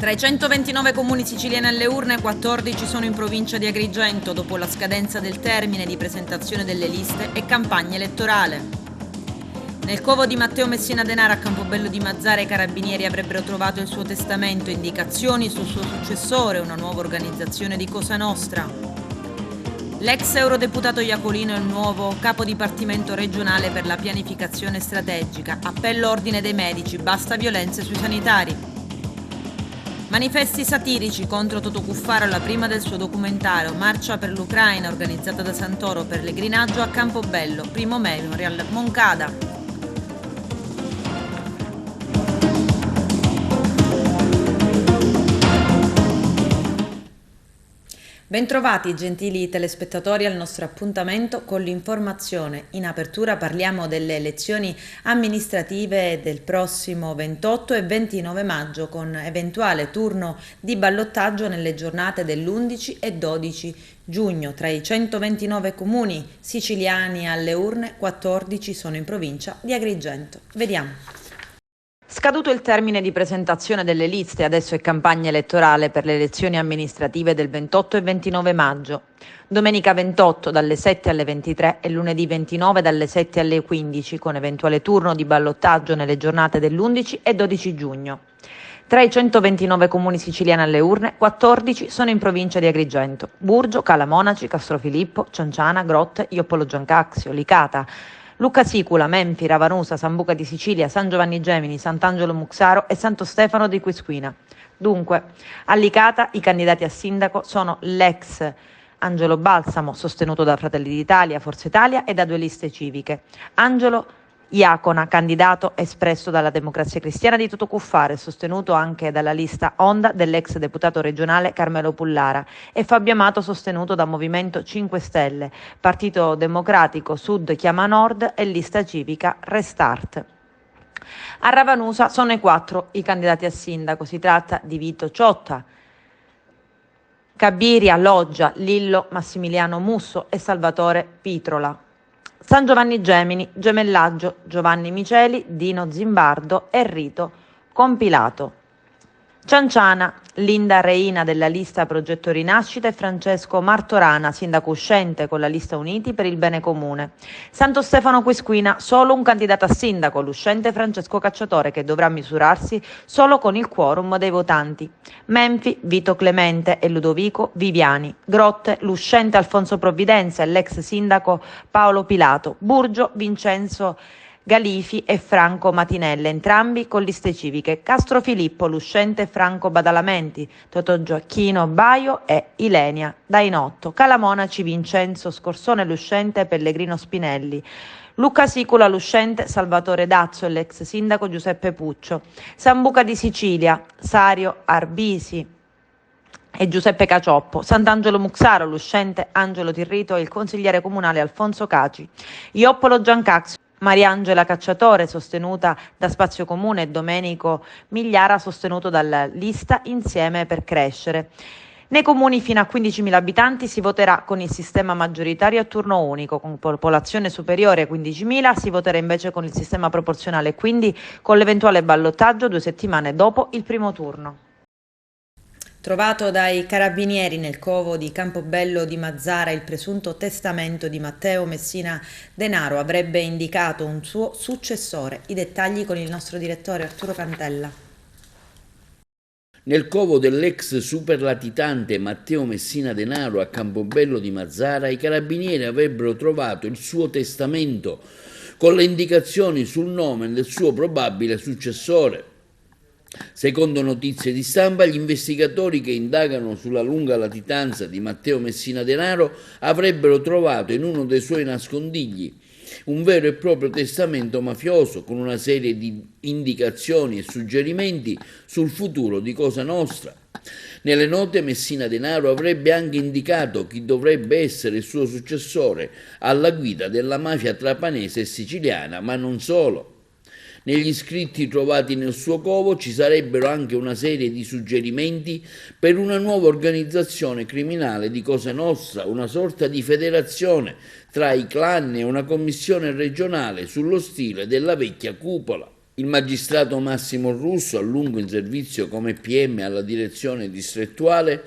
Tra i 129 comuni siciliani alle urne, 14 sono in provincia di Agrigento dopo la scadenza del termine di presentazione delle liste e campagna elettorale. Nel covo di Matteo Messina Denaro a Campobello di Mazara i carabinieri avrebbero trovato il suo testamento, indicazioni sul suo successore, una nuova organizzazione di Cosa Nostra. L'ex eurodeputato Iacolino è il nuovo capo dipartimento regionale per la pianificazione strategica. Appello ordine dei medici, basta violenze sui sanitari. Manifesti satirici contro Totò Cuffaro alla prima del suo documentario, marcia per l'Ucraina organizzata da Santoro, pellegrinaggio a Campobello, primo memorial Moncada. Bentrovati gentili telespettatori al nostro appuntamento con l'informazione. In apertura parliamo delle elezioni amministrative del prossimo 28 e 29 maggio con eventuale turno di ballottaggio nelle giornate dell'11 e 12 giugno. Tra i 129 comuni siciliani alle urne, 14 sono in provincia di Agrigento. Vediamo. Scaduto il termine di presentazione delle liste, adesso è campagna elettorale per le elezioni amministrative del 28 e 29 maggio. Domenica 28 dalle 7 alle 23 e lunedì 29 dalle 7 alle 15, con eventuale turno di ballottaggio nelle giornate dell'11 e 12 giugno. Tra i 129 comuni siciliani alle urne, 14 sono in provincia di Agrigento: Burgio, Cala Monaci, Castrofilippo, Cianciana, Grotte, Ioppolo Giancaxio, Licata, Lucca Sicula, Menfi, Ravanusa, Sambuca di Sicilia, San Giovanni Gemini, Sant'Angelo Muxaro e Santo Stefano di Quisquina. Dunque, a Licata i candidati a sindaco sono l'ex Angelo Balsamo, sostenuto da Fratelli d'Italia, Forza Italia e da due liste civiche; Angelo Iacona, candidato espresso dalla Democrazia Cristiana di Totò Cuffaro e sostenuto anche dalla lista Onda dell'ex deputato regionale Carmelo Pullara; e Fabio Amato, sostenuto da Movimento 5 Stelle, Partito Democratico Sud Chiama Nord e lista civica Restart. A Ravanusa sono i 4 i candidati a sindaco. Si tratta di Vito Ciotta, Cabiria, Loggia, Lillo, Massimiliano Musso e Salvatore Pitrola. San Giovanni Gemini, Gemellaggio, Giovanni Miceli, Dino Zimbardo e Rito Compilato. Cianciana, Linda Reina della lista Progetto Rinascita e Francesco Martorana, sindaco uscente con la lista Uniti per il Bene Comune. Santo Stefano Quisquina, solo un candidato a sindaco, l'uscente Francesco Cacciatore, che dovrà misurarsi solo con il quorum dei votanti. Menfi, Vito Clemente e Ludovico Viviani. Grotte, l'uscente Alfonso Provvidenza e l'ex sindaco Paolo Pilato. Burgio, Vincenzo Galifi e Franco Matinelle, entrambi con liste civiche. Castrofilippo, l'uscente Franco Badalamenti, Totò Gioacchino Baio e Ilenia Dainotto. Cala Monaci, Vincenzo Scorsone, l'uscente Pellegrino Spinelli. Lucca Sicula, l'uscente Salvatore Dazzo e l'ex sindaco Giuseppe Puccio. Sambuca di Sicilia, Sario Arbisi e Giuseppe Cacioppo. Sant'Angelo Muxaro, l'uscente Angelo Tirrito e il consigliere comunale Alfonso Caci. Ioppolo Giancaxio, Mariangela Cacciatore, sostenuta da Spazio Comune, e Domenico Migliara, sostenuto dalla lista Insieme per Crescere. Nei comuni fino a 15.000 abitanti si voterà con il sistema maggioritario a turno unico; con popolazione superiore a 15.000 si voterà invece con il sistema proporzionale, quindi con l'eventuale ballottaggio 2 settimane dopo il primo turno. Trovato dai carabinieri nel covo di Campobello di Mazara il presunto testamento di Matteo Messina Denaro, avrebbe indicato un suo successore. I dettagli con il nostro direttore Arturo Cantella. Nel covo dell'ex superlatitante Matteo Messina Denaro a Campobello di Mazara i carabinieri avrebbero trovato il suo testamento con le indicazioni sul nome del suo probabile successore. Secondo notizie di stampa, gli investigatori che indagano sulla lunga latitanza di Matteo Messina Denaro avrebbero trovato in uno dei suoi nascondigli un vero e proprio testamento mafioso con una serie di indicazioni e suggerimenti sul futuro di Cosa Nostra. Nelle note Messina Denaro avrebbe anche indicato chi dovrebbe essere il suo successore alla guida della mafia trapanese e siciliana, ma non solo. Negli scritti trovati nel suo covo ci sarebbero anche una serie di suggerimenti per una nuova organizzazione criminale di Cosa Nostra, una sorta di federazione tra i clan e una commissione regionale sullo stile della vecchia cupola. Il magistrato Massimo Russo, a lungo in servizio come PM alla direzione distrettuale,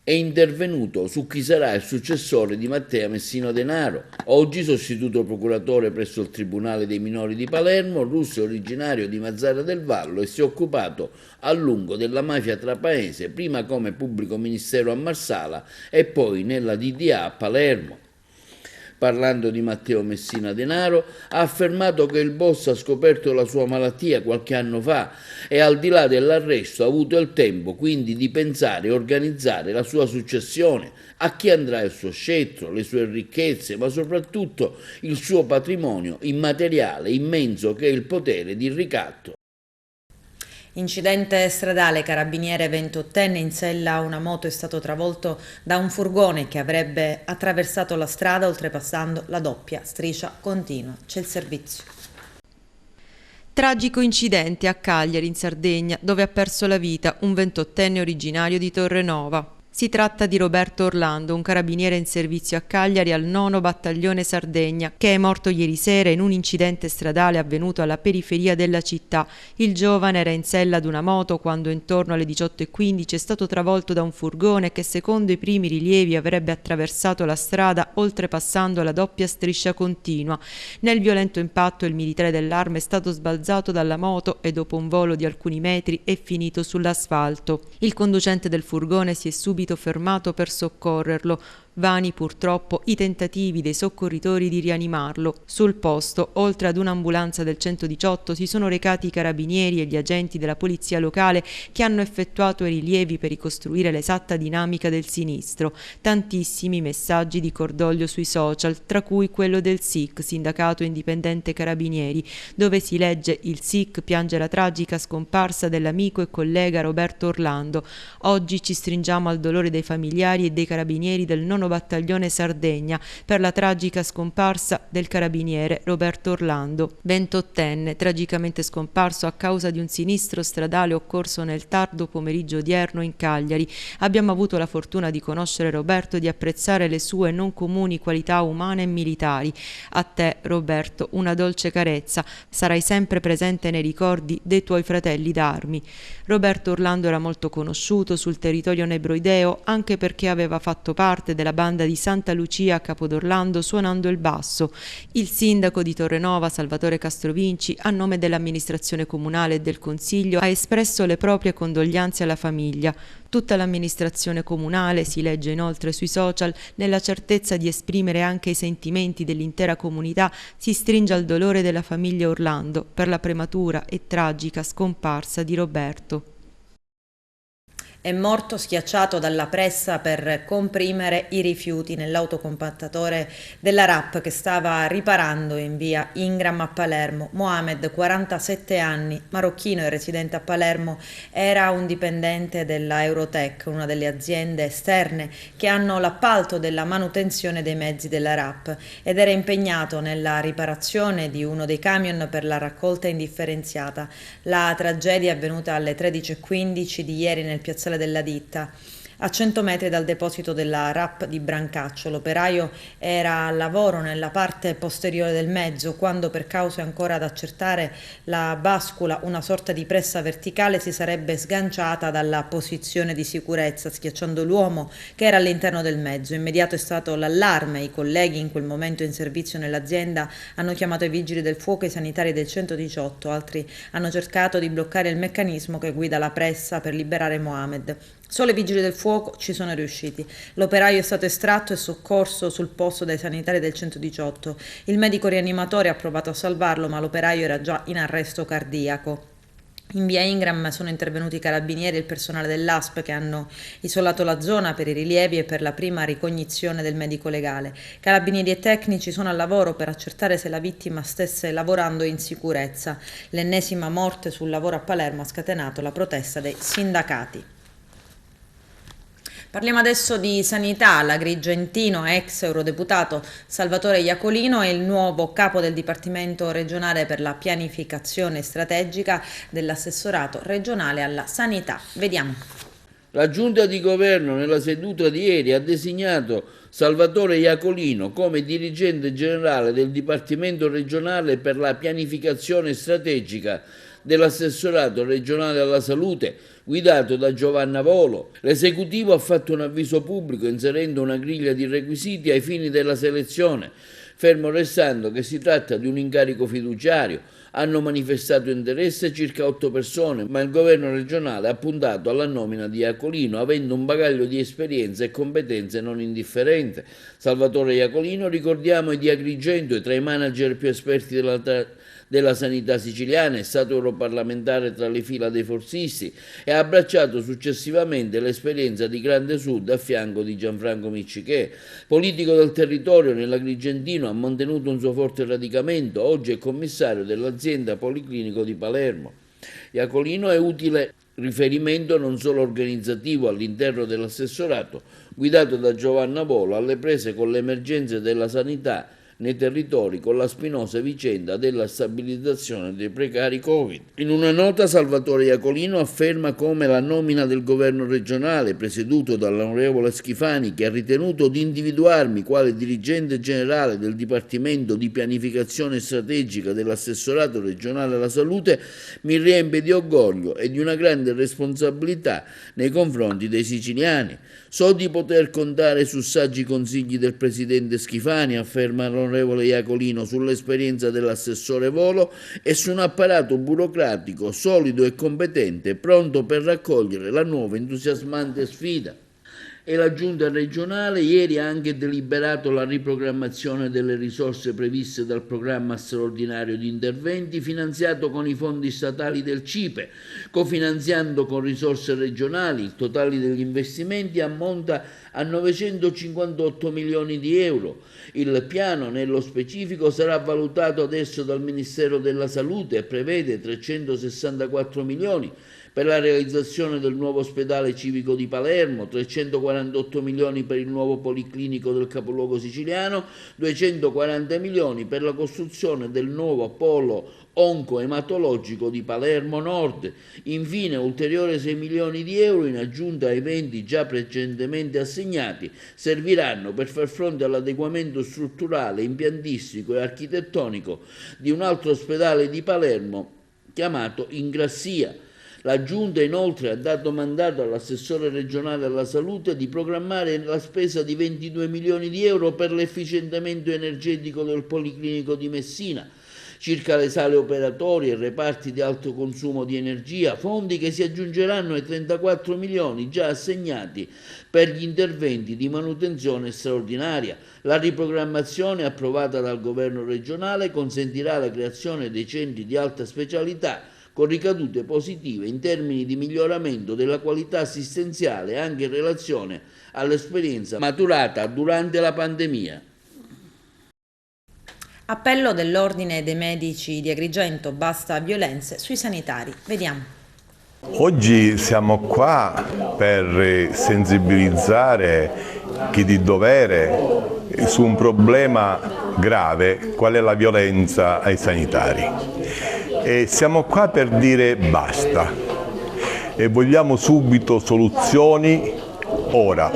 è intervenuto su chi sarà il successore di Matteo Messina Denaro. Oggi sostituto procuratore presso il Tribunale dei Minori di Palermo, Russo è originario di Mazara del Vallo e si è occupato a lungo della mafia trapaese, prima come pubblico ministero a Marsala e poi nella DDA a Palermo. Parlando di Matteo Messina Denaro, ha affermato che il boss ha scoperto la sua malattia qualche anno fa e al di là dell'arresto ha avuto il tempo quindi di pensare e organizzare la sua successione, a chi andrà il suo scettro, le sue ricchezze, ma soprattutto il suo patrimonio immateriale immenso che è il potere di ricatto. Incidente stradale, carabiniere 28enne in sella a una moto è stato travolto da un furgone che avrebbe attraversato la strada oltrepassando la doppia striscia continua. C'è il servizio. Tragico incidente a Cagliari in Sardegna dove ha perso la vita un 28enne originario di Torrenova. Si tratta di Roberto Orlando, un carabiniere in servizio a Cagliari al 9° Battaglione Sardegna, che è morto ieri sera in un incidente stradale avvenuto alla periferia della città. Il giovane era in sella ad una moto quando intorno alle 18:15 è stato travolto da un furgone che secondo i primi rilievi avrebbe attraversato la strada oltrepassando la doppia striscia continua. Nel violento impatto il militare dell'arma è stato sbalzato dalla moto e dopo un volo di alcuni metri è finito sull'asfalto. Il conducente del furgone si è subito fermato per soccorrerlo. Vani purtroppo i tentativi dei soccorritori di rianimarlo. Sul posto, oltre ad un'ambulanza del 118, si sono recati i carabinieri e gli agenti della polizia locale che hanno effettuato i rilievi per ricostruire l'esatta dinamica del sinistro. Tantissimi messaggi di cordoglio sui social, tra cui quello del SIC, Sindacato Indipendente Carabinieri, dove si legge: il SIC piange la tragica scomparsa dell'amico e collega Roberto Orlando. Oggi ci stringiamo al dolore dei familiari e dei carabinieri del 9° Battaglione Sardegna per la tragica scomparsa del carabiniere Roberto Orlando, 28enne, tragicamente scomparso a causa di un sinistro stradale occorso nel tardo pomeriggio odierno in Cagliari. Abbiamo avuto la fortuna di conoscere Roberto e di apprezzare le sue non comuni qualità umane e militari. A te, Roberto, una dolce carezza. Sarai sempre presente nei ricordi dei tuoi fratelli d'armi. Roberto Orlando era molto conosciuto sul territorio nebroideo anche perché aveva fatto parte della banda di Santa Lucia a Capodorlando suonando il basso. Il sindaco di Torrenova, Salvatore Castrovinci, a nome dell'amministrazione comunale e del consiglio, ha espresso le proprie condoglianze alla famiglia. Tutta l'amministrazione comunale, si legge inoltre sui social, nella certezza di esprimere anche i sentimenti dell'intera comunità, si stringe al dolore della famiglia Orlando per la prematura e tragica scomparsa di Roberto. È morto schiacciato dalla pressa per comprimere i rifiuti nell'autocompattatore della RAP che stava riparando in via Ingram a Palermo. Mohamed, 47 anni, marocchino e residente a Palermo, era un dipendente della Eurotech, una delle aziende esterne che hanno l'appalto della manutenzione dei mezzi della RAP, ed era impegnato nella riparazione di uno dei camion per la raccolta indifferenziata. La tragedia è avvenuta alle 13:15 di ieri nel piazzale della ditta, a 100 metri dal deposito della RAP di Brancaccio. L'operaio era al lavoro nella parte posteriore del mezzo quando, per cause ancora da accertare, la bascula, una sorta di pressa verticale, si sarebbe sganciata dalla posizione di sicurezza, schiacciando l'uomo che era all'interno del mezzo. Immediato è stato l'allarme. I colleghi, in quel momento in servizio nell'azienda, hanno chiamato i vigili del fuoco e i sanitari del 118. Altri hanno cercato di bloccare il meccanismo che guida la pressa per liberare Mohamed. Solo i vigili del fuoco ci sono riusciti. L'operaio è stato estratto e soccorso sul posto dai sanitari del 118. Il medico rianimatore ha provato a salvarlo, ma l'operaio era già in arresto cardiaco. In via Ingram sono intervenuti i carabinieri e il personale dell'ASP che hanno isolato la zona per i rilievi e per la prima ricognizione del medico legale. Carabinieri e tecnici sono al lavoro per accertare se la vittima stesse lavorando in sicurezza. L'ennesima morte sul lavoro a Palermo ha scatenato la protesta dei sindacati. Parliamo adesso di sanità. L'agrigentino, ex eurodeputato Salvatore Iacolino è il nuovo capo del Dipartimento regionale per la pianificazione strategica dell'assessorato regionale alla sanità. Vediamo. La Giunta di Governo nella seduta di ieri ha designato Salvatore Iacolino come dirigente generale del Dipartimento regionale per la pianificazione strategica dell'assessorato regionale alla salute, guidato da Giovanna Volo. L'esecutivo ha fatto un avviso pubblico inserendo una griglia di requisiti ai fini della selezione, fermo restando che si tratta di un incarico fiduciario. Hanno manifestato interesse circa 8 persone, ma il governo regionale ha puntato alla nomina di Iacolino, avendo un bagaglio di esperienza e competenze non indifferente. Salvatore Iacolino, ricordiamo, è di Agrigento e tra i manager più esperti della sanità siciliana, è stato europarlamentare tra le fila dei forzisti e ha abbracciato successivamente l'esperienza di Grande Sud a fianco di Gianfranco Miccichè. Politico del territorio nell'Agrigentino, ha mantenuto un suo forte radicamento, oggi è commissario dell'azienda Policlinico di Palermo. Iacolino è utile riferimento non solo organizzativo all'interno dell'assessorato, guidato da Giovanna Volo, alle prese con le emergenze della sanità nei territori con la spinosa vicenda della stabilizzazione dei precari Covid. In una nota Salvatore Iacolino afferma come la nomina del governo regionale, presieduto dall'onorevole Schifani, che ha ritenuto di individuarmi quale dirigente generale del Dipartimento di Pianificazione Strategica dell'assessorato regionale alla salute, mi riempie di orgoglio e di una grande responsabilità nei confronti dei siciliani. So di poter contare su saggi consigli del presidente Schifani, afferma l'onorevole Iacolino, sull'esperienza dell'assessore Volo e su un apparato burocratico solido e competente, pronto per raccogliere la nuova entusiasmante sfida. E la Giunta regionale ieri ha anche deliberato la riprogrammazione delle risorse previste dal programma straordinario di interventi finanziato con i fondi statali del CIPE, cofinanziando con risorse regionali. Il totale degli investimenti ammonta a 958 milioni di euro. Il piano, nello specifico, sarà valutato adesso dal Ministero della Salute e prevede 364 milioni per la realizzazione del nuovo ospedale civico di Palermo, 348 milioni per il nuovo policlinico del capoluogo siciliano, 240 milioni per la costruzione del nuovo polo oncoematologico di Palermo Nord. Infine ulteriori 6 milioni di euro in aggiunta ai 20 già precedentemente assegnati serviranno per far fronte all'adeguamento strutturale, impiantistico e architettonico di un altro ospedale di Palermo chiamato Ingrassia. La Giunta inoltre ha dato mandato all'assessore regionale alla salute di programmare la spesa di 22 milioni di euro per l'efficientamento energetico del Policlinico di Messina, circa le sale operatorie e reparti di alto consumo di energia, fondi che si aggiungeranno ai 34 milioni già assegnati per gli interventi di manutenzione straordinaria. La riprogrammazione approvata dal governo regionale consentirà la creazione dei centri di alta specialità con ricadute positive in termini di miglioramento della qualità assistenziale anche in relazione all'esperienza maturata durante la pandemia. Appello dell'Ordine dei Medici di Agrigento, basta violenze sui sanitari. Vediamo. Oggi siamo qua per sensibilizzare chi di dovere su un problema grave, qual è la violenza ai sanitari. E siamo qua per dire basta e vogliamo subito soluzioni ora.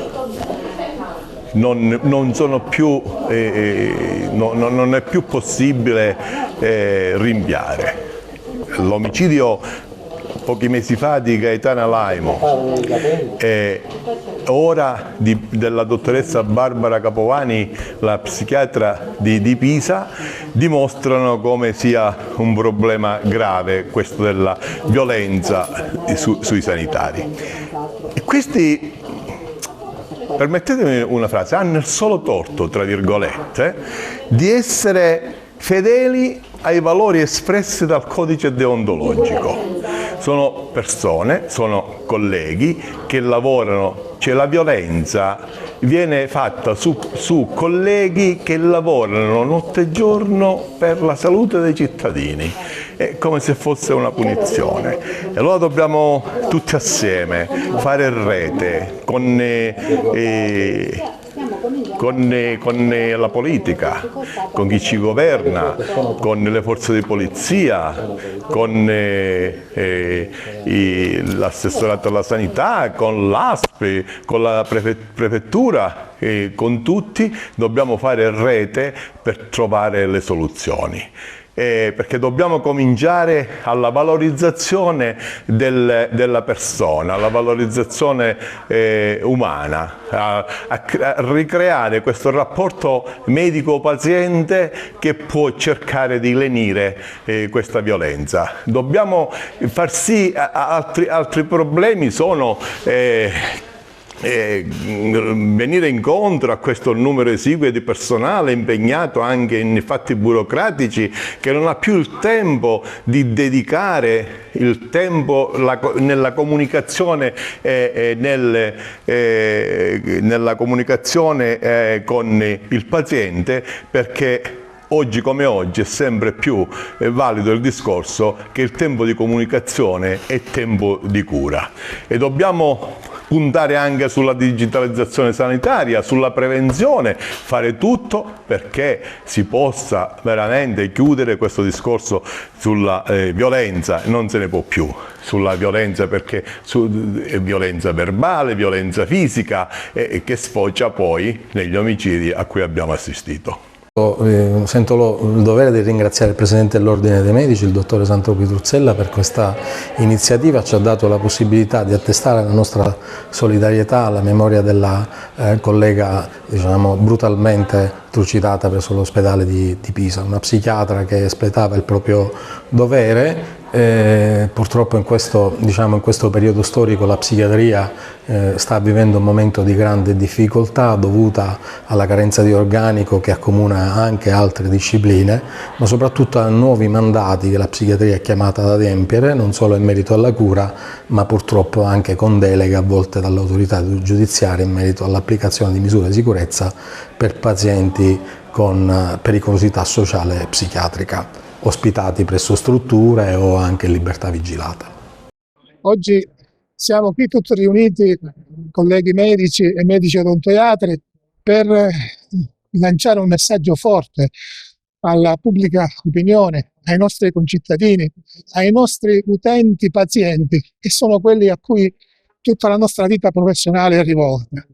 Non è più possibile rinviare. L'omicidio pochi mesi fa di Gaetana Laimo e ora della dottoressa Barbara Capovani, la psichiatra di Pisa, dimostrano come sia un problema grave questo della violenza sui sanitari. E questi, permettetemi una frase, hanno il solo torto, tra virgolette, di essere fedeli ai valori espressi dal codice deontologico. Sono persone, sono colleghi che lavorano, cioè la violenza viene fatta su colleghi che lavorano notte e giorno per la salute dei cittadini, è come se fosse una punizione. E allora dobbiamo tutti assieme fare rete con con la politica, con chi ci governa, con le forze di polizia, con l'assessorato alla sanità, con l'ASP, con la prefettura, con tutti dobbiamo fare rete per trovare le soluzioni. Perché dobbiamo cominciare alla valorizzazione della persona, alla valorizzazione umana, a ricreare questo rapporto medico-paziente che può cercare di lenire questa violenza. Dobbiamo far sì, altri problemi sono venire incontro a questo numero esiguo di personale impegnato anche in fatti burocratici, che non ha più il tempo di dedicare il tempo nella comunicazione, nella comunicazione con il paziente, perché oggi come oggi è sempre più valido il discorso che il tempo di comunicazione è tempo di cura, e dobbiamo puntare anche sulla digitalizzazione sanitaria, sulla prevenzione, fare tutto perché si possa veramente chiudere questo discorso sulla violenza. Non se ne può più sulla violenza, perché violenza verbale, violenza fisica, che sfocia poi negli omicidi a cui abbiamo assistito. Sento il dovere di ringraziare il Presidente dell'Ordine dei Medici, il Dottore Sandro Pitruzzella, per questa iniziativa. Ci ha dato la possibilità di attestare la nostra solidarietà alla memoria della collega, diciamo, brutalmente trucidata presso l'ospedale di Pisa, una psichiatra che espletava il proprio dovere. Purtroppo in questo periodo storico la psichiatria sta vivendo un momento di grande difficoltà dovuta alla carenza di organico che accomuna anche altre discipline, ma soprattutto a nuovi mandati che la psichiatria è chiamata ad adempiere, non solo in merito alla cura, ma purtroppo anche con deleghe a volte dall'autorità giudiziaria in merito all'applicazione di misure di sicurezza per pazienti con pericolosità sociale psichiatrica, ospitati presso strutture o anche in libertà vigilata. Oggi siamo qui tutti riuniti, colleghi medici e medici odontoiatri, per lanciare un messaggio forte alla pubblica opinione, ai nostri concittadini, ai nostri utenti pazienti, che sono quelli a cui tutta la nostra vita professionale è rivolta.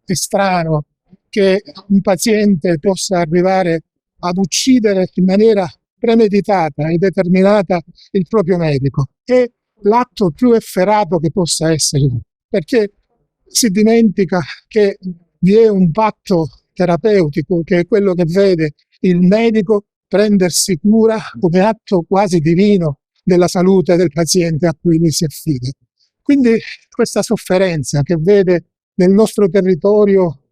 È strano che un paziente possa arrivare ad uccidere in maniera premeditata e determinata il proprio medico. È l'atto più efferato che possa essere, perché si dimentica che vi è un patto terapeutico che è quello che vede il medico prendersi cura come atto quasi divino della salute del paziente a cui lui si affida. Quindi questa sofferenza che vede nel nostro territorio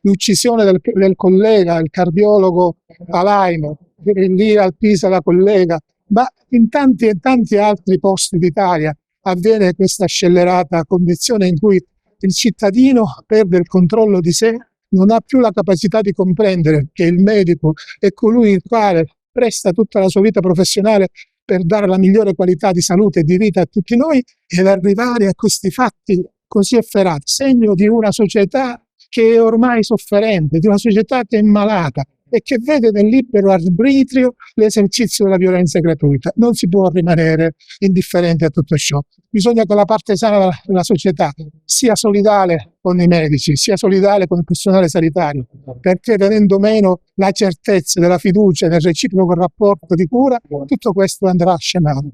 l'uccisione del collega, il cardiologo Alaimo, lì al Pisa la collega, ma in tanti e tanti altri posti d'Italia avviene questa scellerata condizione in cui il cittadino perde il controllo di sé, non ha più la capacità di comprendere che il medico è colui il quale presta tutta la sua vita professionale per dare la migliore qualità di salute e di vita a tutti noi, ed arrivare a questi fatti così efferati, segno di una società che è ormai sofferente, di una società che è malata e che vede nel libero arbitrio l'esercizio della violenza gratuita. Non si può rimanere indifferenti a tutto ciò. Bisogna che la parte sana della società sia solidale con i medici, sia solidale con il personale sanitario, perché venendo meno la certezza della fiducia nel reciproco rapporto di cura, tutto questo andrà a scemare.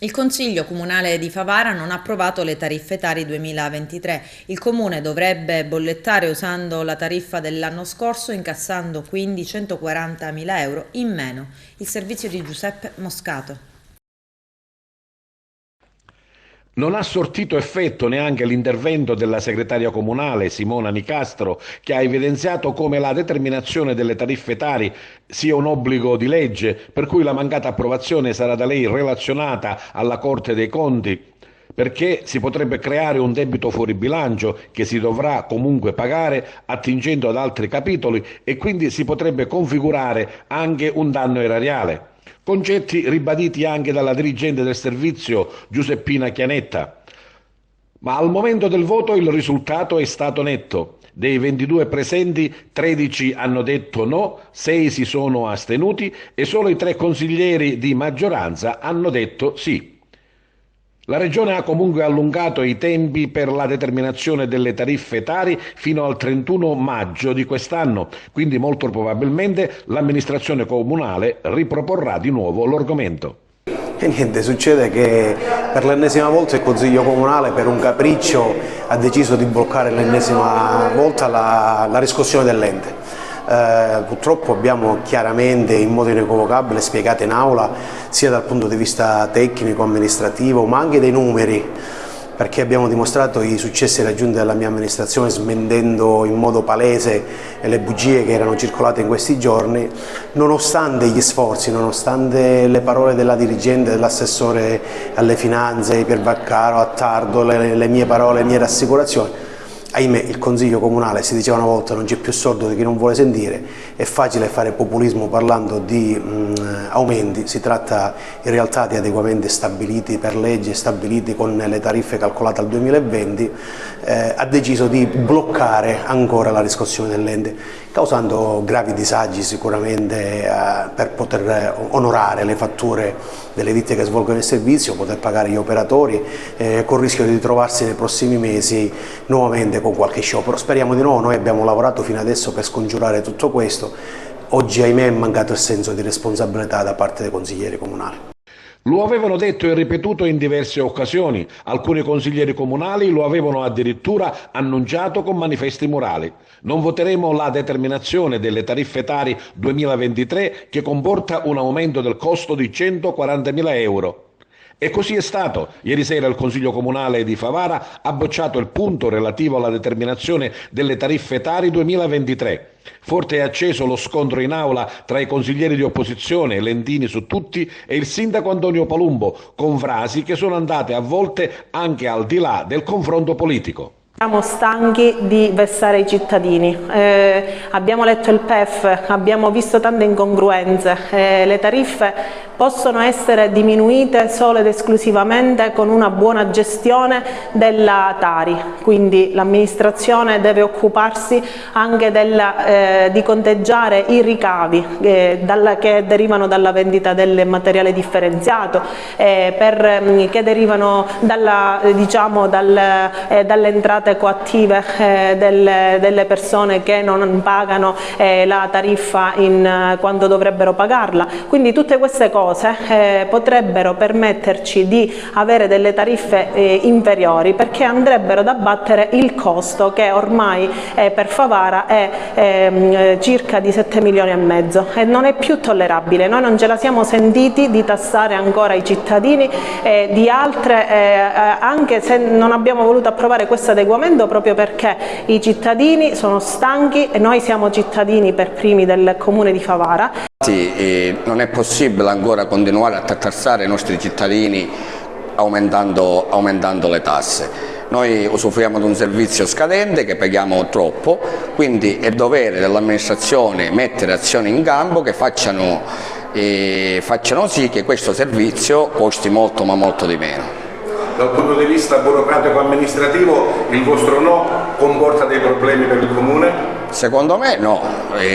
Il Consiglio Comunale di Favara non ha approvato le tariffe Tari 2023. Il Comune dovrebbe bollettare usando la tariffa dell'anno scorso, incassando quindi 140.000 euro in meno. Il servizio di Giuseppe Moscato. Non ha sortito effetto neanche l'intervento della segretaria comunale Simona Nicastro, che ha evidenziato come la determinazione delle tariffe Tari sia un obbligo di legge, per cui la mancata approvazione sarà da lei relazionata alla Corte dei Conti, perché si potrebbe creare un debito fuori bilancio che si dovrà comunque pagare attingendo ad altri capitoli, e quindi si potrebbe configurare anche un danno erariale. Concetti ribaditi anche dalla dirigente del servizio Giuseppina Chianetta. Ma al momento del voto il risultato è stato netto. Dei 22 presenti, 13 hanno detto no, 6 si sono astenuti e solo i 3 consiglieri di maggioranza hanno detto sì. La Regione ha comunque allungato i tempi per la determinazione delle tariffe Tari fino al 31 maggio di quest'anno, quindi molto probabilmente l'amministrazione comunale riproporrà di nuovo l'argomento. E niente, succede che per l'ennesima volta il Consiglio Comunale, per un capriccio, ha deciso di bloccare l'ennesima volta la riscossione dell'ente. Purtroppo abbiamo chiaramente, in modo inequivocabile, spiegato in aula, sia dal punto di vista tecnico, amministrativo, ma anche dei numeri, perché abbiamo dimostrato i successi raggiunti dalla mia amministrazione smentendo in modo palese le bugie che erano circolate in questi giorni, nonostante gli sforzi, nonostante le parole della dirigente, dell'assessore alle finanze, Pier Vaccaro, Attardo, le mie parole, le mie rassicurazioni. Ahimè, il Consiglio Comunale, si diceva una volta, non c'è più sordo di chi non vuole sentire. È facile fare populismo parlando di aumenti, si tratta in realtà di adeguamenti stabiliti per legge, stabiliti con le tariffe calcolate al 2020, ha deciso di bloccare ancora la riscossione dell'ente, causando gravi disagi sicuramente per poter onorare le fatture delle ditte che svolgono il servizio, poter pagare gli operatori, con il rischio di trovarsi nei prossimi mesi nuovamente con qualche sciopero. Speriamo di no, noi abbiamo lavorato fino adesso per scongiurare tutto questo. Oggi ahimè è mancato il senso di responsabilità da parte dei consiglieri comunali. Lo avevano detto e ripetuto in diverse occasioni, alcuni consiglieri comunali lo avevano addirittura annunciato con manifesti murali. Non voteremo la determinazione delle tariffe Tari 2023 che comporta un aumento del costo di 140.000 euro. E così è stato. Ieri sera il Consiglio Comunale di Favara ha bocciato il punto relativo alla determinazione delle tariffe Tari 2023. Forte e acceso lo scontro in aula tra i consiglieri di opposizione, Lentini su tutti, e il sindaco Antonio Palumbo, con frasi che sono andate a volte anche al di là del confronto politico. Siamo stanchi di vessare i cittadini, abbiamo letto il PEF, abbiamo visto tante incongruenze, le tariffe possono essere diminuite solo ed esclusivamente con una buona gestione della Tari, quindi l'amministrazione deve occuparsi anche di conteggiare i ricavi che derivano dalla vendita del materiale differenziato, che derivano dalle entrate coattive delle persone che non pagano la tariffa quando dovrebbero pagarla. Quindi tutte queste cose potrebbero permetterci di avere delle tariffe inferiori, perché andrebbero ad abbattere il costo che ormai per Favara è circa di 7 milioni e mezzo e non è più tollerabile. Noi non ce la siamo sentiti di tassare ancora i cittadini di altre, anche se non abbiamo voluto approvare questo adeguamento proprio perché i cittadini sono stanchi e noi siamo cittadini per primi del comune di Favara. Non è possibile ancora continuare a tassare i nostri cittadini aumentando le tasse. Noi usufruiamo di un servizio scadente che paghiamo troppo, quindi è dovere dell'amministrazione mettere azioni in campo che facciano sì che questo servizio costi molto ma molto di meno. Dal punto di vista burocratico amministrativo il vostro no comporta dei problemi per il Comune? Secondo me no,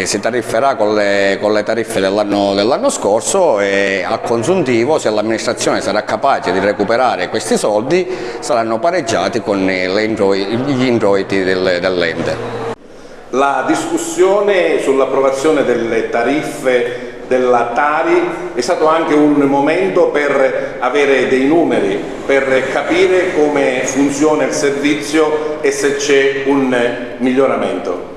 si tarifferà con le tariffe dell'anno scorso e al consuntivo, se l'amministrazione sarà capace di recuperare questi soldi, saranno pareggiati con gli introiti dell'ente. La discussione sull'approvazione delle tariffe della Tari è stato anche un momento per avere dei numeri, per capire come funziona il servizio e se c'è un miglioramento.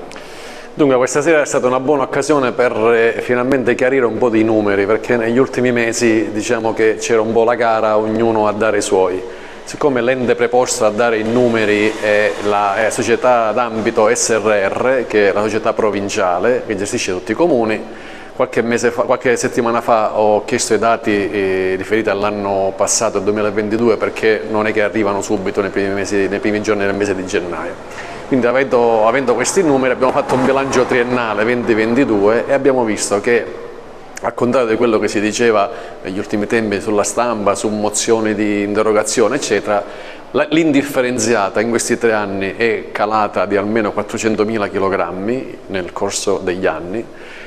Dunque questa sera è stata una buona occasione per finalmente chiarire un po' di numeri, perché negli ultimi mesi diciamo che c'era un po' la gara, ognuno a dare i suoi. Siccome l'ente preposto a dare i numeri è la società d'ambito SRR, che è la società provinciale che gestisce tutti i comuni, qualche settimana fa ho chiesto i dati riferiti all'anno passato, il 2022, perché non è che arrivano subito nei primi giorni del mese di gennaio. Quindi avendo questi numeri abbiamo fatto un bilancio triennale 2022 e abbiamo visto che al contrario di quello che si diceva negli ultimi tempi sulla stampa, su mozioni di interrogazione, eccetera, l'indifferenziata in questi 3 anni è calata di almeno 400.000 kg nel corso degli anni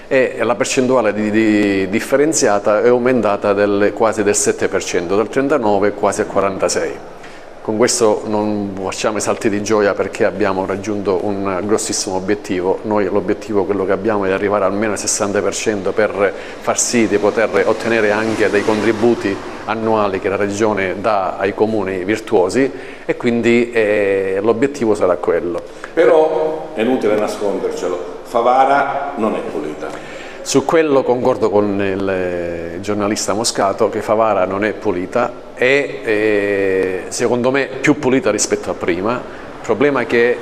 e la percentuale di differenziata è aumentata quasi del 7%, dal 39 quasi al 46%. Con questo non facciamo i salti di gioia perché abbiamo raggiunto un grossissimo obiettivo. Noi l'obiettivo quello che abbiamo è di arrivare almeno al 60% per far sì di poter ottenere anche dei contributi annuali che la Regione dà ai comuni virtuosi e quindi l'obiettivo sarà quello. Però è inutile nascondercelo, Favara non è pulita. Su quello concordo con il giornalista Moscato che Favara non è pulita, è secondo me più pulita rispetto a prima. Il problema è che,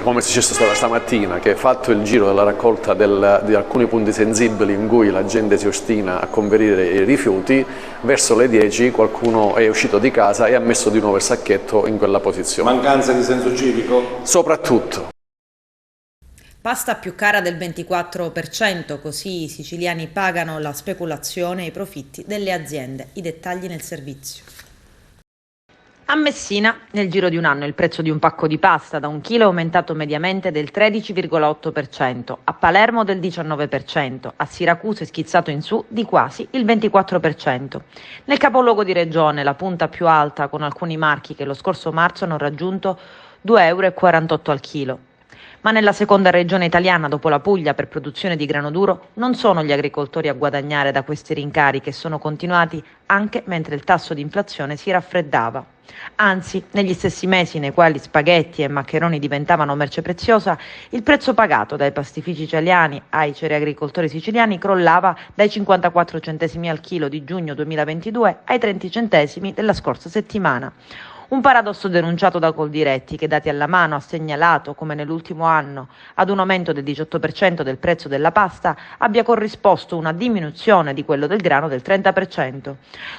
come è successo stamattina, che fatto il giro della raccolta di alcuni punti sensibili in cui la gente si ostina a converire i rifiuti, verso le 10 qualcuno è uscito di casa e ha messo di nuovo il sacchetto in quella posizione. Mancanza di senso civico? Soprattutto. Pasta più cara del 24%, così i siciliani pagano la speculazione e i profitti delle aziende. I dettagli nel servizio. A Messina, nel giro di un anno, il prezzo di un pacco di pasta da 1 chilo è aumentato mediamente del 13,8%, a Palermo del 19%, a Siracusa è schizzato in su di quasi il 24%. Nel capoluogo di regione, la punta più alta, con alcuni marchi che lo scorso marzo hanno raggiunto 2,48 euro al chilo. Ma nella seconda regione italiana, dopo la Puglia, per produzione di grano duro, non sono gli agricoltori a guadagnare da questi rincari che sono continuati anche mentre il tasso di inflazione si raffreddava. Anzi, negli stessi mesi nei quali spaghetti e maccheroni diventavano merce preziosa, il prezzo pagato dai pastifici italiani ai cereagricoltori siciliani crollava dai 54 centesimi al chilo di giugno 2022 ai 30 centesimi della scorsa settimana. Un paradosso denunciato da Coldiretti che, dati alla mano, ha segnalato come nell'ultimo anno ad un aumento del 18% del prezzo della pasta abbia corrisposto una diminuzione di quello del grano del 30%.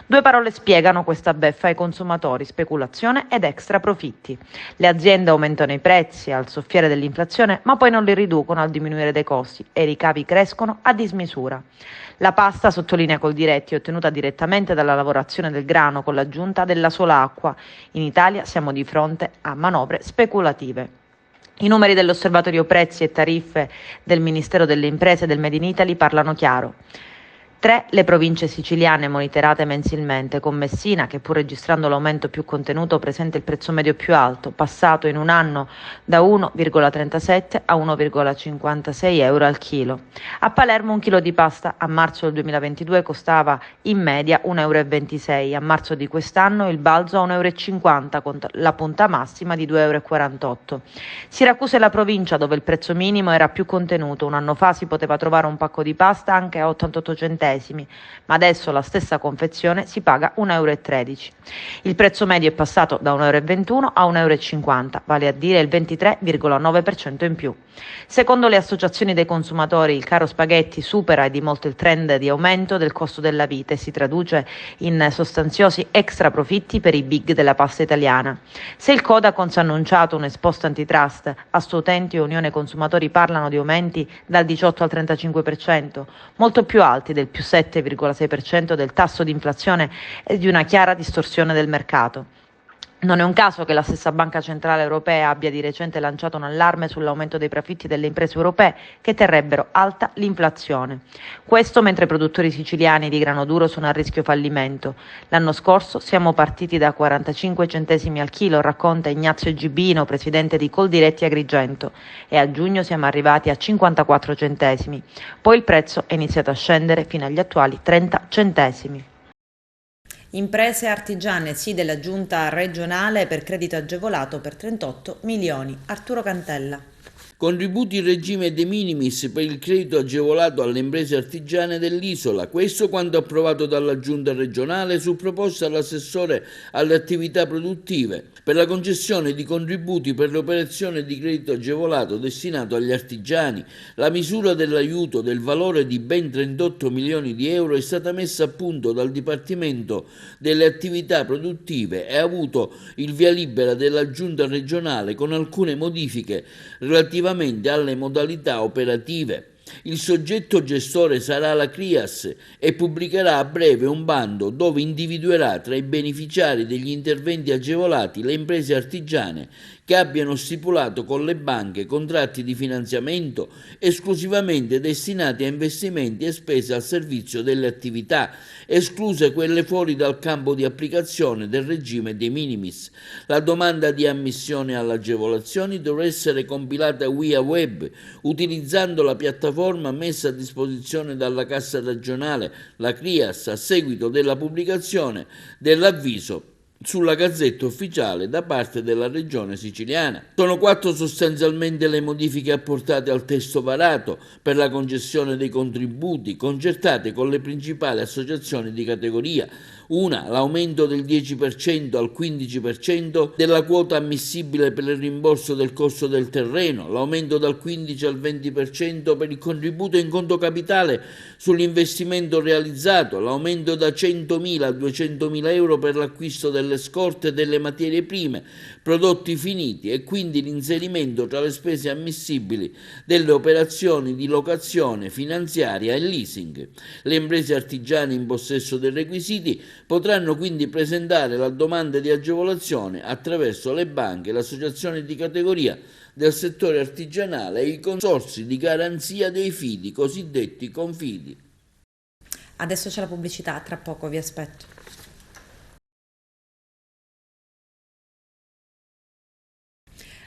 2 parole spiegano questa beffa ai consumatori: speculazione ed extra profitti. Le aziende aumentano i prezzi al soffiare dell'inflazione, ma poi non li riducono al diminuire dei costi e i ricavi crescono a dismisura. La pasta, sottolinea Coldiretti, è ottenuta direttamente dalla lavorazione del grano con l'aggiunta della sola acqua. In Italia siamo di fronte a manovre speculative. I numeri dell'Osservatorio Prezzi e Tariffe del Ministero delle Imprese e del Made in Italy parlano chiaro. 3 le province siciliane monitorate mensilmente, con Messina che, pur registrando l'aumento più contenuto, presenta il prezzo medio più alto, passato in un anno da 1,37 a 1,56 euro al chilo. A Palermo 1 chilo di pasta a marzo del 2022 costava in media 1,26 euro, a marzo di quest'anno il balzo a 1,50 euro con la punta massima di 2,48 euro. Siracusa è la provincia dove il prezzo minimo era più contenuto. Un anno fa si poteva trovare un pacco di pasta anche a 88 centesimi, ma adesso la stessa confezione si paga 1,13 euro. Il prezzo medio è passato da 1,21 euro a 1,50 euro, vale a dire il 23,9% in più. Secondo le associazioni dei consumatori, il caro spaghetti supera di molto il trend di aumento del costo della vita e si traduce in sostanziosi extra profitti per i big della pasta italiana. Se il Codacons ha annunciato un esposto antitrust, Assoutenti e Unione Consumatori parlano di aumenti dal 18 al 35%, molto più alti del più 7,6% del tasso di inflazione e di una chiara distorsione del mercato. Non è un caso che la stessa Banca Centrale Europea abbia di recente lanciato un allarme sull'aumento dei profitti delle imprese europee che terrebbero alta l'inflazione. Questo mentre i produttori siciliani di grano duro sono a rischio fallimento. L'anno scorso siamo partiti da 45 centesimi al chilo, racconta Ignazio Gibino, presidente di Coldiretti Agrigento, e a giugno siamo arrivati a 54 centesimi. Poi il prezzo è iniziato a scendere fino agli attuali 30 centesimi. Imprese artigiane, sì della giunta regionale per credito agevolato per 38 milioni. Arturo Cantella. Contributi in regime de minimis per il credito agevolato alle imprese artigiane dell'isola, questo quanto approvato dalla Giunta regionale su proposta dell'assessore alle attività produttive, per la concessione di contributi per l'operazione di credito agevolato destinato agli artigiani. La misura dell'aiuto del valore di ben 38 milioni di euro è stata messa a punto dal Dipartimento delle attività produttive e ha avuto il via libera della Giunta regionale con alcune modifiche relativamente alle modalità operative. Il soggetto gestore sarà la CRIAS e pubblicherà a breve un bando dove individuerà tra i beneficiari degli interventi agevolati le imprese artigiane che abbiano stipulato con le banche contratti di finanziamento esclusivamente destinati a investimenti e spese al servizio delle attività, escluse quelle fuori dal campo di applicazione del regime de minimis. La domanda di ammissione alle agevolazioni dovrà essere compilata via web, utilizzando la piattaforma messa a disposizione dalla Cassa regionale, la CRIAS, a seguito della pubblicazione dell'avviso sulla Gazzetta Ufficiale da parte della Regione Siciliana. Sono 4 sostanzialmente le modifiche apportate al testo varato per la concessione dei contributi, concertate con le principali associazioni di categoria. Una, l'aumento del 10% al 15% della quota ammissibile per il rimborso del costo del terreno, l'aumento dal 15 al 20% per il contributo in conto capitale sull'investimento realizzato, l'aumento da 100.000 a 200.000 euro per l'acquisto delle scorte e delle materie prime, prodotti finiti, e quindi l'inserimento tra le spese ammissibili delle operazioni di locazione finanziaria e leasing. Le imprese artigiane in possesso dei requisiti potranno quindi presentare la domanda di agevolazione attraverso le banche, le associazioni di categoria del settore artigianale e i consorzi di garanzia dei fidi, cosiddetti confidi. Adesso c'è la pubblicità, tra poco vi aspetto.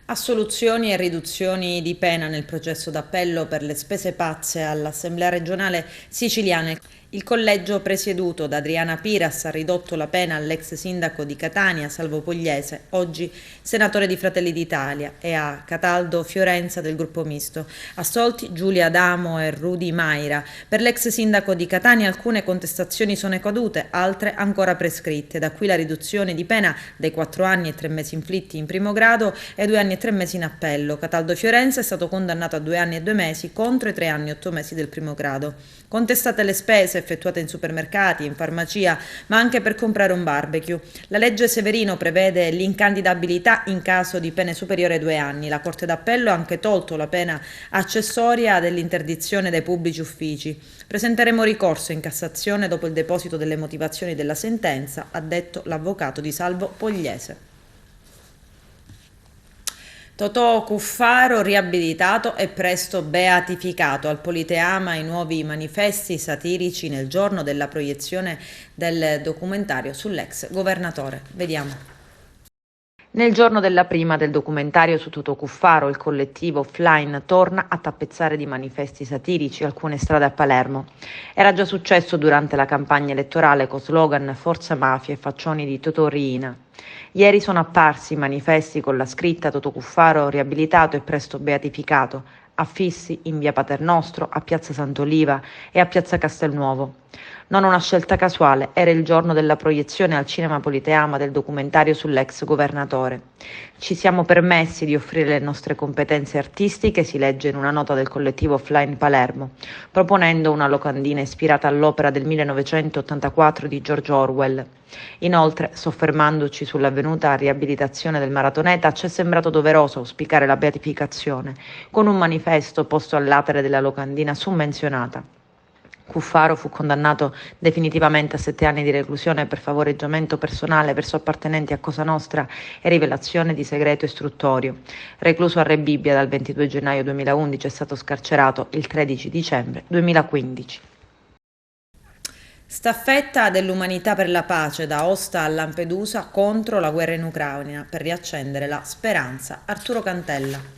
Assoluzioni e riduzioni di pena nel processo d'appello per le spese pazze all'Assemblea regionale siciliana. Il collegio presieduto da Adriana Piras ha ridotto la pena all'ex sindaco di Catania, Salvo Pugliese, oggi senatore di Fratelli d'Italia, e a Cataldo Fiorenza del gruppo misto. Assolti Giulia Adamo e Rudy Maira. Per l'ex sindaco di Catania alcune contestazioni sono cadute, altre ancora prescritte. Da qui la riduzione di pena dai 4 anni e 3 mesi inflitti in primo grado ai 2 anni e 3 mesi in appello. Cataldo Fiorenza è stato condannato a 2 anni e 2 mesi contro i 3 anni e 8 mesi del primo grado. Contestate le spese effettuate in supermercati, in farmacia, ma anche per comprare un barbecue. La legge Severino prevede l'incandidabilità in caso di pene superiori ai 2 anni. La Corte d'Appello ha anche tolto la pena accessoria dell'interdizione dai pubblici uffici. Presenteremo ricorso in Cassazione dopo il deposito delle motivazioni della sentenza, ha detto l'avvocato di Salvo Pugliese. Totò Cuffaro riabilitato e presto beatificato. Al Politeama i nuovi manifesti satirici nel giorno della proiezione del documentario sull'ex governatore. Vediamo. Nel giorno della prima del documentario su Totò Cuffaro, il collettivo Offline torna a tappezzare di manifesti satirici alcune strade a Palermo. Era già successo durante la campagna elettorale con slogan Forza Mafia e faccioni di Totò Riina. Ieri sono apparsi manifesti con la scritta Totò Cuffaro riabilitato e presto beatificato, affissi in via Paternostro, a piazza Sant'Oliva e a piazza Castelnuovo. Non una scelta casuale, era il giorno della proiezione al Cinema Politeama del documentario sull'ex governatore. Ci siamo permessi di offrire le nostre competenze artistiche, si legge in una nota del collettivo Offline Palermo, proponendo una locandina ispirata all'opera del 1984 di George Orwell. Inoltre, soffermandoci sull'avvenuta riabilitazione del maratoneta, ci è sembrato doveroso auspicare la beatificazione, con un manifesto posto all'atere della locandina summenzionata. Cuffaro fu condannato definitivamente a 7 anni di reclusione per favoreggiamento personale verso appartenenti a Cosa Nostra e rivelazione di segreto istruttorio. Recluso a Rebibbia dal 22 gennaio 2011, è stato scarcerato il 13 dicembre 2015. Staffetta dell'umanità per la pace da Aosta a Lampedusa contro la guerra in Ucraina per riaccendere la speranza. Arturo Cantella.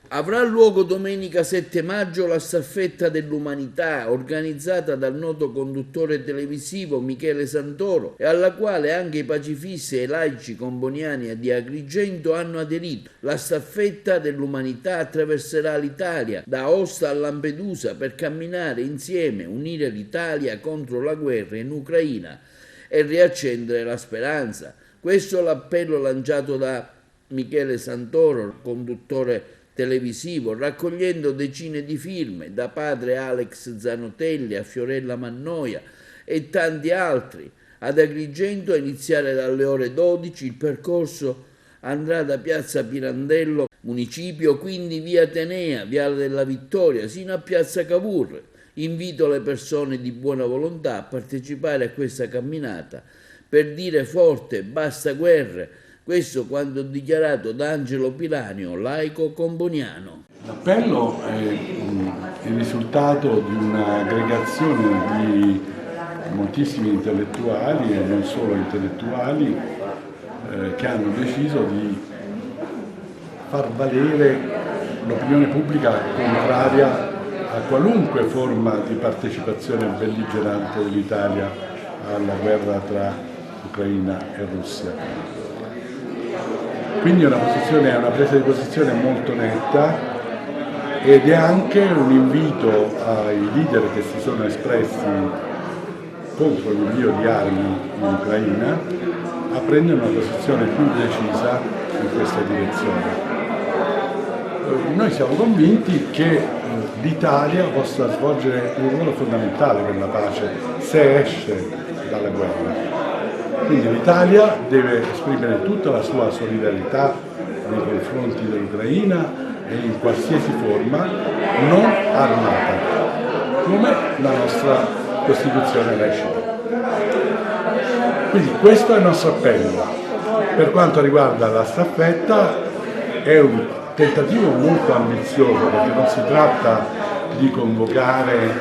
Avrà luogo domenica 7 maggio la staffetta dell'umanità organizzata dal noto conduttore televisivo Michele Santoro e alla quale anche i pacifisti e i laici comboniani di Agrigento hanno aderito. La staffetta dell'umanità attraverserà l'Italia da Aosta a Lampedusa per camminare insieme, unire l'Italia contro la guerra in Ucraina e riaccendere la speranza. Questo è l'appello lanciato da Michele Santoro, conduttore televisivo, raccogliendo decine di firme, da padre Alex Zanotelli a Fiorella Mannoia e tanti altri. Ad Agrigento, a iniziare dalle ore 12, il percorso andrà da piazza Pirandello Municipio quindi via Atenea, Viale della Vittoria, sino a piazza Cavour. Invito le persone di buona volontà a partecipare a questa camminata per dire forte basta guerre. Questo quanto dichiarato da Angelo Pilanio, laico comboniano. L'appello è il risultato di un'aggregazione di moltissimi intellettuali e non solo intellettuali che hanno deciso di far valere l'opinione pubblica contraria a qualunque forma di partecipazione belligerante dell'Italia alla guerra tra Ucraina e Russia. Quindi è una presa di posizione molto netta ed è anche un invito ai leader che si sono espressi contro l'invio di armi in Ucraina a prendere una posizione più decisa in questa direzione. Noi siamo convinti che l'Italia possa svolgere un ruolo fondamentale per la pace se esce dalla guerra. Quindi l'Italia deve esprimere tutta la sua solidarietà nei confronti dell'Ucraina e in qualsiasi forma non armata, come la nostra Costituzione recita. Quindi questo è il nostro appello. Per quanto riguarda la staffetta è un tentativo molto ambizioso perché non si tratta di convocare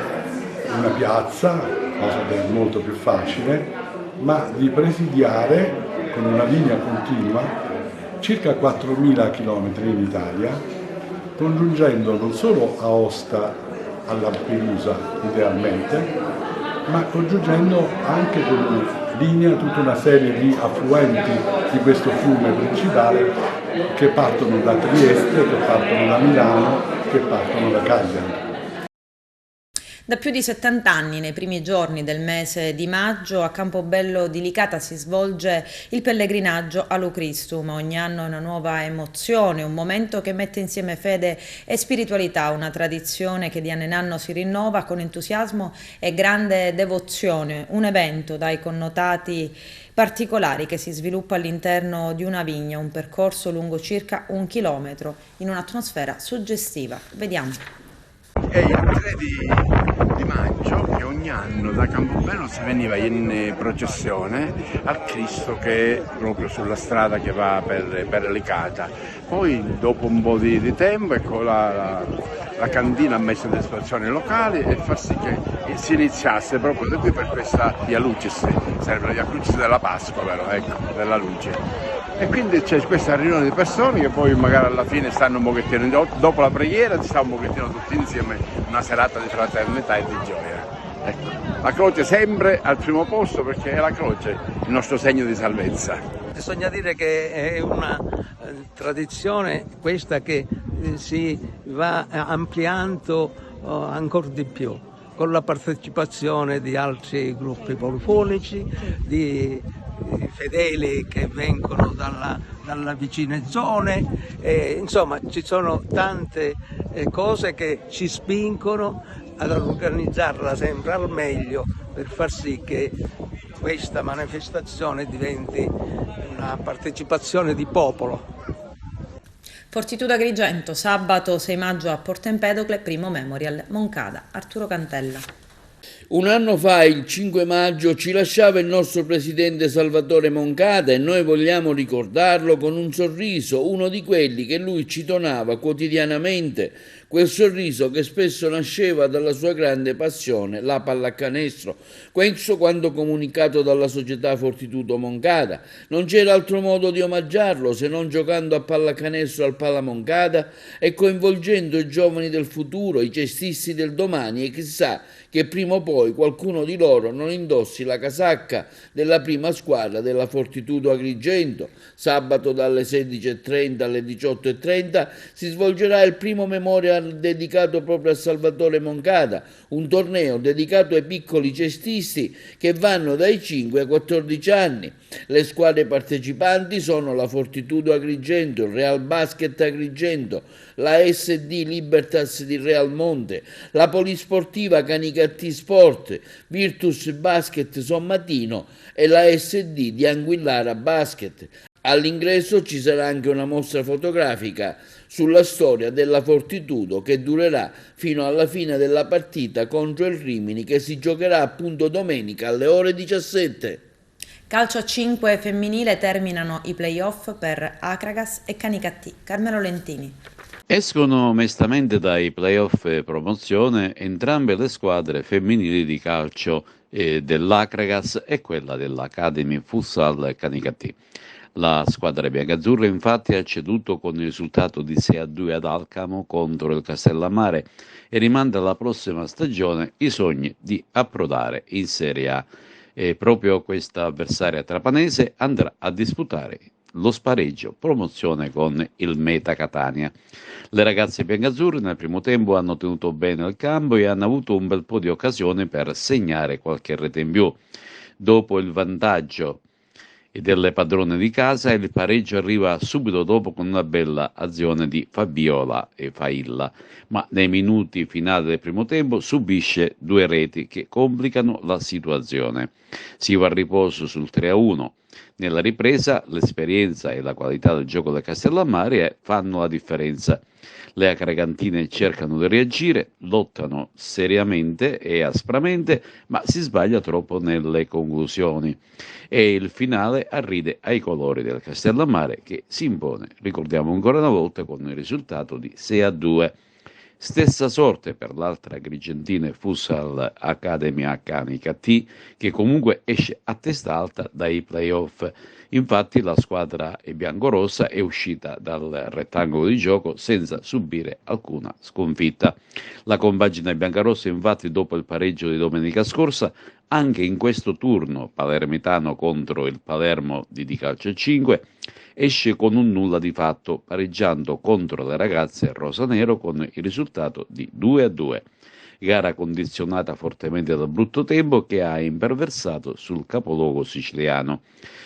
una piazza, cosa che è molto più facile, ma di presidiare con una linea continua circa 4.000 km in Italia, congiungendo non solo Aosta a Lampedusa idealmente, ma congiungendo anche con linea tutta una serie di affluenti di questo fiume principale che partono da Trieste, che partono da Milano, che partono da Cagliari. Da più di 70 anni, nei primi giorni del mese di maggio, a Campobello di Licata si svolge il pellegrinaggio all'Ucristum. Ogni anno è una nuova emozione, un momento che mette insieme fede e spiritualità, una tradizione che di anno in anno si rinnova con entusiasmo e grande devozione, un evento dai connotati particolari che si sviluppa all'interno di una vigna, un percorso lungo circa 1 chilometro in un'atmosfera suggestiva. Vediamo. È il 3 di maggio che ogni anno da Campobello si veniva in processione al Cristo che è proprio sulla strada che va per Licata. Poi dopo un po' di tempo ecco, la cantina ha messo a disposizione locali e fa sì che si iniziasse proprio da qui per questa Via Lucis, serve la Via Crucis della Pasqua però, ecco, della luce. E quindi c'è questa riunione di persone che poi magari alla fine stanno un pochettino, dopo la preghiera si sta un pochettino tutti insieme, una serata di fraternità e di gioia. Ecco, la croce sempre al primo posto perché è la croce il nostro segno di salvezza. Bisogna dire che è una tradizione questa che si va ampliando ancora di più, con la partecipazione di altri gruppi polifonici, di fedeli che vengono dalla vicine zone, insomma ci sono tante cose che ci spingono ad organizzarla sempre al meglio per far sì che questa manifestazione diventi una partecipazione di popolo. Fortitudo Agrigento, sabato 6 maggio a Porto Empedocle, primo memorial Moncada. Arturo Cantella. Un anno fa, il 5 maggio, ci lasciava il nostro presidente Salvatore Moncada e noi vogliamo ricordarlo con un sorriso, uno di quelli che lui ci donava quotidianamente, quel sorriso che spesso nasceva dalla sua grande passione, la pallacanestro. Questo quando comunicato dalla società Fortitudo Moncada. Non c'era altro modo di omaggiarlo se non giocando a pallacanestro al Palla Moncada e coinvolgendo i giovani del futuro, i cestisti del domani e chissà che prima o poi qualcuno di loro non indossi la casacca della prima squadra della Fortitudo Agrigento. Sabato dalle 16:30 alle 18:30 si svolgerà il primo memorial dedicato proprio a Salvatore Moncada, un torneo dedicato ai piccoli cestisti che vanno dai 5 ai 14 anni. Le squadre partecipanti sono la Fortitudo Agrigento, il Real Basket Agrigento, la SD Libertas di Real Monte, la Polisportiva Canicattì Sport, Virtus Basket Sommatino e la SD di Anguillara Basket. All'ingresso ci sarà anche una mostra fotografica sulla storia della Fortitudo che durerà fino alla fine della partita contro il Rimini, che si giocherà appunto domenica alle ore 17. Calcio a 5 femminile, terminano i play-off per Akragas e Canicattì. Carmelo Lentini. Escono mestamente dai play-off promozione entrambe le squadre femminili di calcio dell'Akragas e quella dell'Academy Futsal Canicattì. La squadra biancazzurra infatti ha ceduto con il risultato di 6-2 ad Alcamo contro il Castellammare e rimanda alla prossima stagione i sogni di approdare in Serie A. E proprio questa avversaria trapanese andrà a disputare lo spareggio promozione con il Meta Catania. Le ragazze biancazzurre nel primo tempo hanno tenuto bene il campo e hanno avuto un bel po' di occasioni per segnare qualche rete in più. Dopo il vantaggio delle padrone di casa, il pareggio arriva subito dopo con una bella azione di Fabiola e Failla, ma nei minuti finali del primo tempo subisce 2 reti che complicano la situazione. Si va a riposo sul 3-1. Nella ripresa l'esperienza e la qualità del gioco del Castellammare fanno la differenza. Le acragantine cercano di reagire, lottano seriamente e aspramente, ma si sbaglia troppo nelle conclusioni. E il finale arride ai colori del Castellammare che si impone, ricordiamo ancora una volta, con il risultato di 6-2. Stessa sorte per l'altra Agrigentina Futsal Academy a Canicattì, che comunque esce a testa alta dai play-off. Infatti la squadra biancorossa è uscita dal rettangolo di gioco senza subire alcuna sconfitta. La compagine biancarossa infatti, dopo il pareggio di domenica scorsa, anche in questo turno palermitano contro il Palermo di calcio 5, esce con un nulla di fatto, pareggiando contro le ragazze rosanero con il risultato di 2-2. Gara condizionata fortemente dal brutto tempo che ha imperversato sul capoluogo siciliano.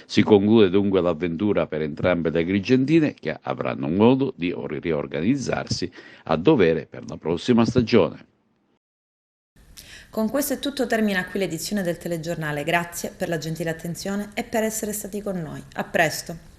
Si conclude dunque l'avventura per entrambe le agrigentine, che avranno modo di riorganizzarsi a dovere per la prossima stagione. Con questo è tutto, termina qui l'edizione del telegiornale. Grazie per la gentile attenzione e per essere stati con noi. A presto!